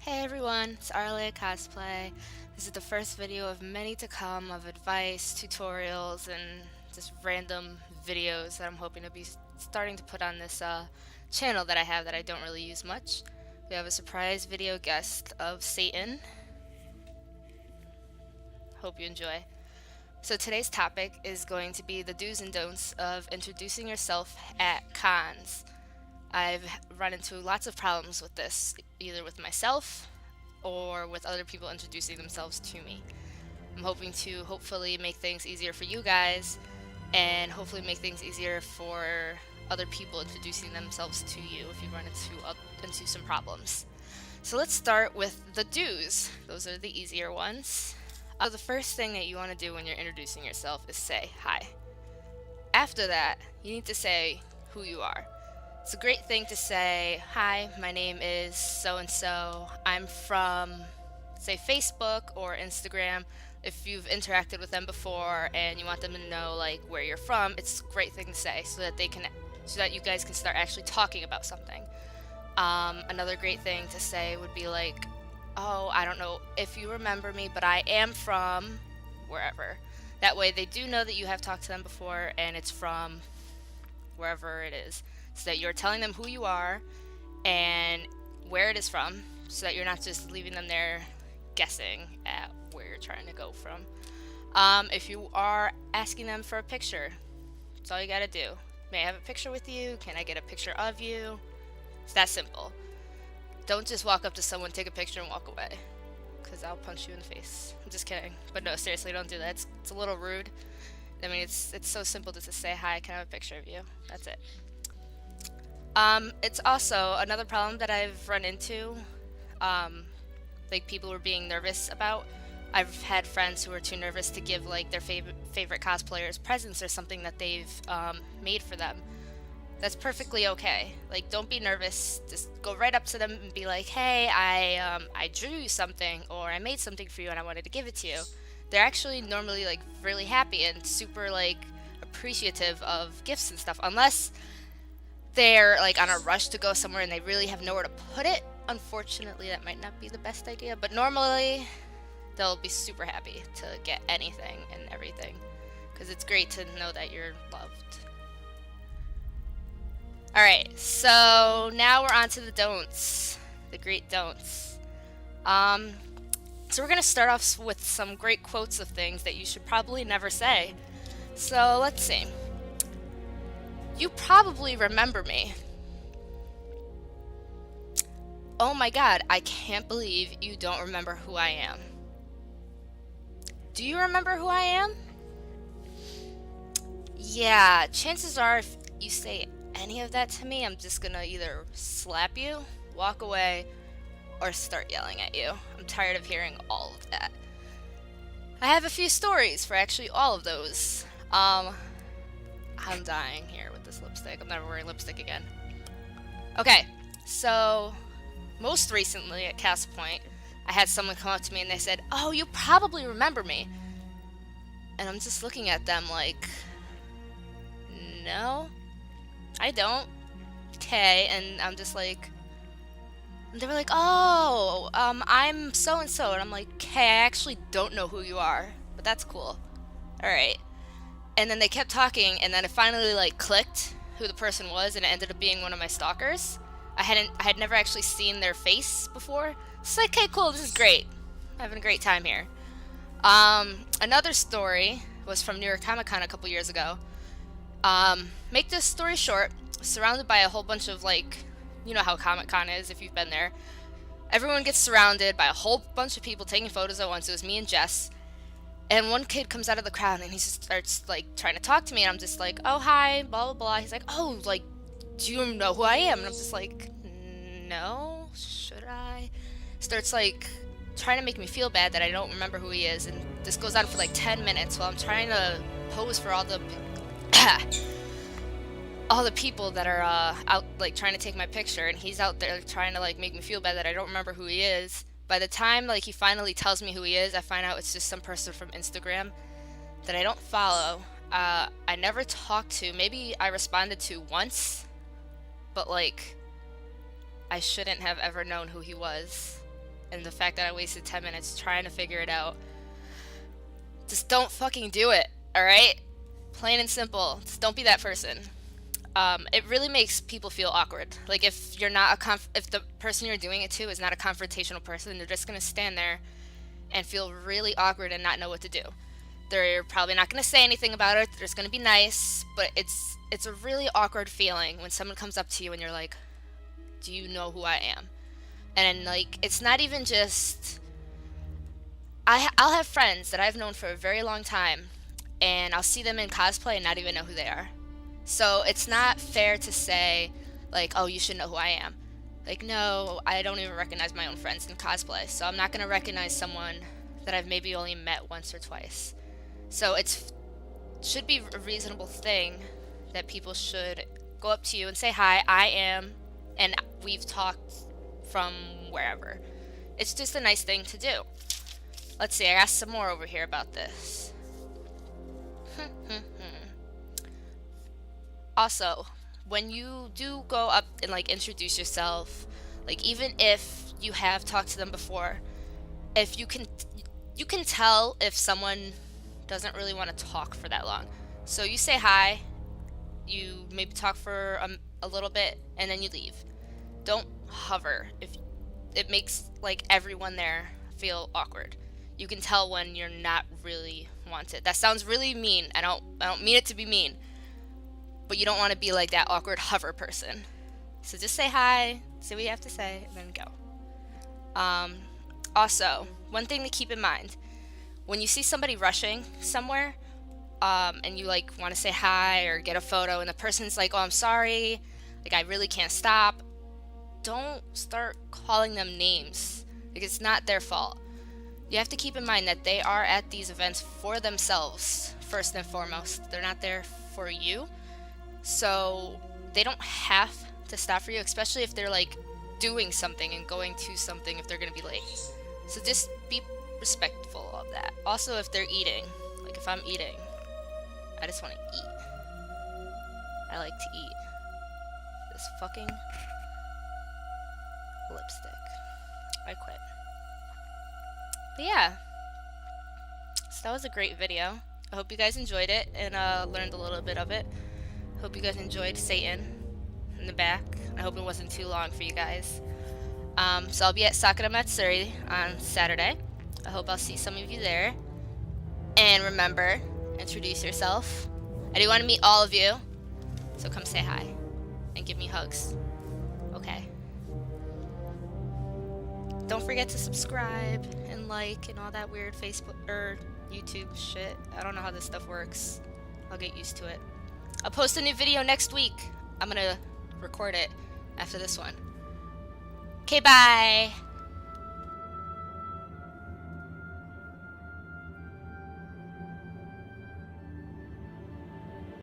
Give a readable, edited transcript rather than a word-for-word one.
Hey everyone, it's Aerilaya Cosplay. This is the first video of many to come of advice, tutorials, and just random videos that I'm hoping to be starting to put on this channel that I have that I don't really use much. We have a surprise video guest of Satan. Hope you enjoy. So today's topic is going to be the do's and don'ts of introducing yourself at cons. I've run into lots of problems with this, either with myself or with other people introducing themselves to me. I'm hoping to hopefully make things easier for you guys and hopefully make things easier for other people introducing themselves to you if you run into some problems. So let's start with the do's. Those are the easier ones. So the first thing that you want to do when you're introducing yourself is say hi. After that, you need to say who you are. It's a great thing to say, hi, my name is so-and-so. I'm from, say, Facebook or Instagram. If you've interacted with them before and you want them to know like where you're from, it's a great thing to say so that you guys can start actually talking about something. Another great thing to say would be like, oh, I don't know if you remember me, but I am from wherever. That way they do know that you have talked to them before and it's from wherever it is. So that you're telling them who you are and where it is from, so that you're not just leaving them there guessing at where you're trying to go from. If you are asking them for a picture, that's all you gotta do. May I have a picture with you? Can I get a picture of you? It's that simple. Don't just walk up to someone, take a picture, and walk away, because I'll punch you in the face. I'm just kidding. But no, seriously, don't do that. It's a little rude. I mean, it's so simple to just say, hi, can I have a picture of you? That's it. It's also another problem that I've run into, like people were being nervous about. I've had friends who are too nervous to give like their favorite cosplayers presents or something that they've made for them. That's perfectly okay. Like, don't be nervous. Just go right up to them and be like, hey, I drew you something, or I made something for you and I wanted to give it to you. They're actually normally like really happy and super like appreciative of gifts and stuff, unless they're like on a rush to go somewhere and they really have nowhere to put it. Unfortunately, that might not be the best idea, but normally they'll be super happy to get anything and everything, because it's great to know that you're loved. Alright, so now we're on to the don'ts. The great don'ts. So we're going to start off with some great quotes of things that you should probably never say. So let's see. You probably remember me. Oh my god, I can't believe you don't remember who I am. Do you remember who I am? Yeah, chances are if you say any of that to me, I'm just gonna either slap you, walk away, or start yelling at you. I'm tired of hearing all of that. I have a few stories for actually all of those. I'm dying here with this lipstick. I'm never wearing lipstick again. Okay, so most recently at Cast Point, I had someone come up to me and they said, oh, you probably remember me. And I'm just looking at them like, no, I don't. Okay, and I'm just like, and they were like, oh, I'm so-and-so. And I'm like, okay, I actually don't know who you are, but that's cool. Alright. And then they kept talking, and then it finally like clicked who the person was, and it ended up being one of my stalkers. I had never actually seen their face before. It's like, okay, cool, this is great. I'm having a great time here. Another story was from New York Comic Con a couple years ago. Make this story short, surrounded by a whole bunch of like, you know how Comic Con is if you've been there. Everyone gets surrounded by a whole bunch of people taking photos at once. It was me and Jess. And one kid comes out of the crowd and he just starts like trying to talk to me, and I'm just like, oh hi, blah blah blah. He's like, oh, like, do you know who I am? And I'm just like, no, should I? Starts like trying to make me feel bad that I don't remember who he is, and this goes on for like 10 minutes while I'm trying to pose for all the all the people that are out like trying to take my picture, and he's out there trying to like make me feel bad that I don't remember who he is. By the time like he finally tells me who he is, I find out it's just some person from Instagram that I don't follow. I never talked to. Maybe I responded to once, but like I shouldn't have ever known who he was. and the fact that I wasted 10 minutes trying to figure it out. Just don't fucking do it, alright? Plain and simple. Just don't be that person. It really makes people feel awkward. Like if you're not if the person you're doing it to is not a confrontational person, they're just gonna stand there and feel really awkward and not know what to do. They're probably not gonna say anything about it. They're just gonna be nice, but it's a really awkward feeling when someone comes up to you and you're like, "Do you know who I am?" And like it's not even just. I'll have friends that I've known for a very long time, and I'll see them in cosplay and not even know who they are. So it's not fair to say, like, oh, you should know who I am. Like, no, I don't even recognize my own friends in cosplay, so I'm not going to recognize someone that I've maybe only met once or twice. So it should be a reasonable thing that people should go up to you and say, hi, I am, and we've talked from wherever. It's just a nice thing to do. Let's see, I asked some more over here about this. Also, when you do go up and like introduce yourself, like even if you have talked to them before, if you can tell if someone doesn't really want to talk for that long. So you say hi, you maybe talk for a little bit, and then you leave. Don't hover. If it makes like everyone there feel awkward. You can tell when you're not really wanted. That sounds really mean. I don't mean it to be mean. But you don't want to be like that awkward hover person. So just say hi, say what you have to say, and then go. Also, one thing to keep in mind, when you see somebody rushing somewhere, and you like want to say hi or get a photo, and the person's like, oh, I'm sorry, like I really can't stop, don't start calling them names. Like it's not their fault. You have to keep in mind that they are at these events for themselves, first and foremost. They're not there for you. So they don't have to stop for you, especially if they're like doing something and going to something if they're going to be late. So just be respectful of that. Also, if they're eating, like if I'm eating, I just want to eat. I like to eat. This fucking lipstick. I quit. But yeah, so that was a great video. I hope you guys enjoyed it and learned a little bit of it. Hope you guys enjoyed Satan in the back. I hope it wasn't too long for you guys. So I'll be at Sakura Matsuri on Saturday. I hope I'll see some of you there. And remember, introduce yourself. I do want to meet all of you, so come say hi and give me hugs. Okay. Don't forget to subscribe and like and all that weird Facebook or YouTube shit. I don't know how this stuff works. I'll get used to it. I'll post a new video next week. I'm gonna record it after this one. Okay, bye!